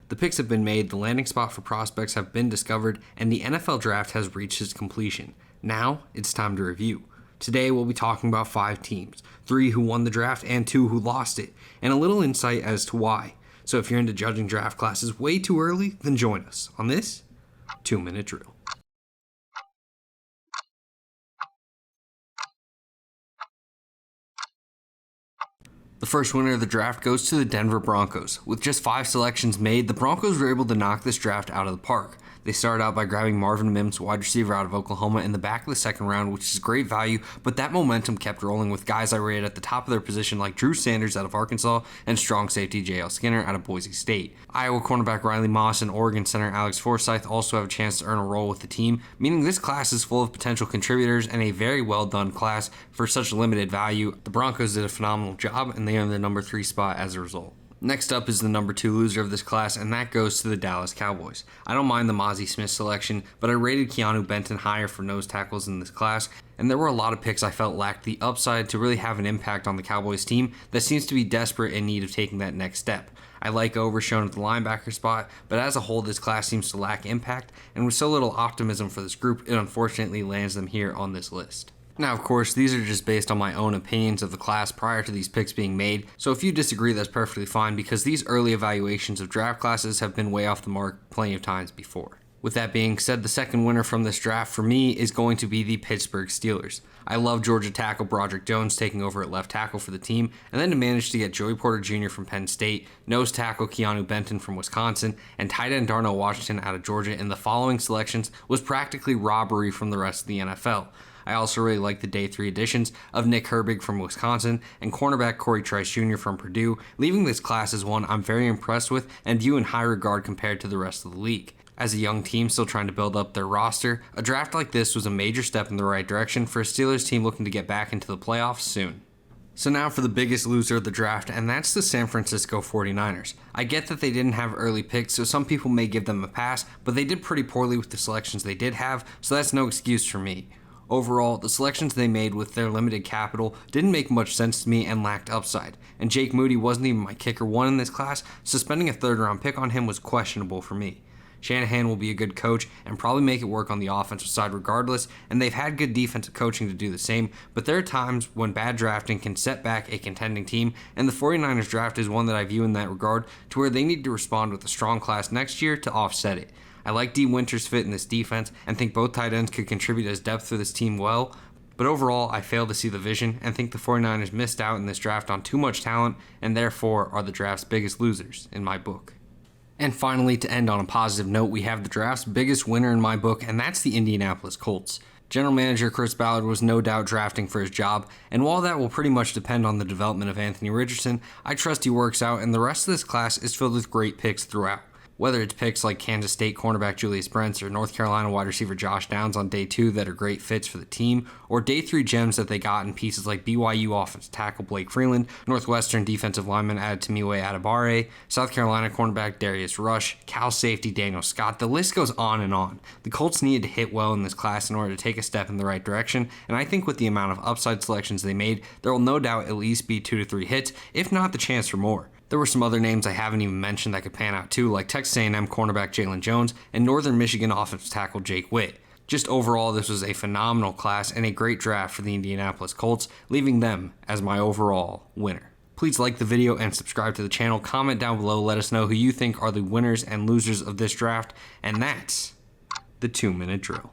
The picks have been made, the landing spot for prospects have been discovered, and the NFL draft has reached its completion. Now, it's time to review. Today, we'll be talking about 5 teams, 3 who won the draft and 2 who lost it, and a little insight as to why. So if you're into judging draft classes way too early, then join us on this 2-minute drill. The first winner of the draft goes to the Denver Broncos. With just 5 selections made, the Broncos were able to knock this draft out of the park. They started out by grabbing Marvin Mims, wide receiver out of Oklahoma, in the back of the second round, which is great value, but that momentum kept rolling with guys I rated at the top of their position like Drew Sanders out of Arkansas and strong safety J.L. Skinner out of Boise State. Iowa cornerback Riley Moss and Oregon center Alex Forsyth also have a chance to earn a role with the team, meaning this class is full of potential contributors and a very well done class for such limited value. The Broncos did a phenomenal job and they earned the number 3 spot as a result. Next up is the number 2 loser of this class, and that goes to the Dallas Cowboys. I don't mind the Mozzie Smith selection, but I rated Keanu Benton higher for nose tackles in this class, and there were a lot of picks I felt lacked the upside to really have an impact on the Cowboys team that seems to be desperate in need of taking that next step. I like Overshown at the linebacker spot, but as a whole this class seems to lack impact, and with so little optimism for this group, it unfortunately lands them here on this list. Now, of course, these are just based on my own opinions of the class prior to these picks being made, so if you disagree, that's perfectly fine because these early evaluations of draft classes have been way off the mark plenty of times before. With that being said, the second winner from this draft for me is going to be the Pittsburgh Steelers. I love Georgia tackle Broderick Jones taking over at left tackle for the team, and then to manage to get Joey Porter Jr. from Penn State, nose tackle Keanu Benton from Wisconsin, and tight end Darnell Washington out of Georgia in the following selections was practically robbery from the rest of the NFL. I also really like the day 3 additions of Nick Herbig from Wisconsin and cornerback Corey Trice Jr. from Purdue, leaving this class as one I'm very impressed with and view in high regard compared to the rest of the league. As a young team still trying to build up their roster, a draft like this was a major step in the right direction for a Steelers team looking to get back into the playoffs soon. So now for the biggest loser of the draft, and that's the San Francisco 49ers. I get that they didn't have early picks, so some people may give them a pass, but they did pretty poorly with the selections they did have, so that's no excuse for me. Overall, the selections they made with their limited capital didn't make much sense to me and lacked upside, and Jake Moody wasn't even my kicker 1 in this class, so spending a 3rd round pick on him was questionable for me. Shanahan will be a good coach and probably make it work on the offensive side regardless, and they've had good defensive coaching to do the same, but there are times when bad drafting can set back a contending team, and the 49ers draft is one that I view in that regard to where they need to respond with a strong class next year to offset it. I like D. Winters' fit in this defense and think both tight ends could contribute as depth for this team well, but overall I fail to see the vision and think the 49ers missed out in this draft on too much talent and therefore are the draft's biggest losers in my book. And finally, to end on a positive note, we have the draft's biggest winner in my book, and that's the Indianapolis Colts. General Manager Chris Ballard was no doubt drafting for his job, and while that will pretty much depend on the development of Anthony Richardson, I trust he works out, and the rest of this class is filled with great picks throughout. Whether it's picks like Kansas State cornerback Julius Brents or North Carolina wide receiver Josh Downs on day 2 that are great fits for the team, or day 3 gems that they got in pieces like BYU offensive tackle Blake Freeland, Northwestern defensive lineman Adetomiwa Adebawore, South Carolina cornerback Darius Rush, Cal safety Daniel Scott, the list goes on and on. The Colts needed to hit well in this class in order to take a step in the right direction, and I think with the amount of upside selections they made, there will no doubt at least be 2 to 3 hits, if not the chance for more. There were some other names I haven't even mentioned that could pan out too, like Texas A&M cornerback Jalen Jones and Northern Michigan offensive tackle Jake Witt. Just overall, this was a phenomenal class and a great draft for the Indianapolis Colts, leaving them as my overall winner. Please like the video and subscribe to the channel. Comment down below, let us know who you think are the winners and losers of this draft, and that's the 2-minute drill.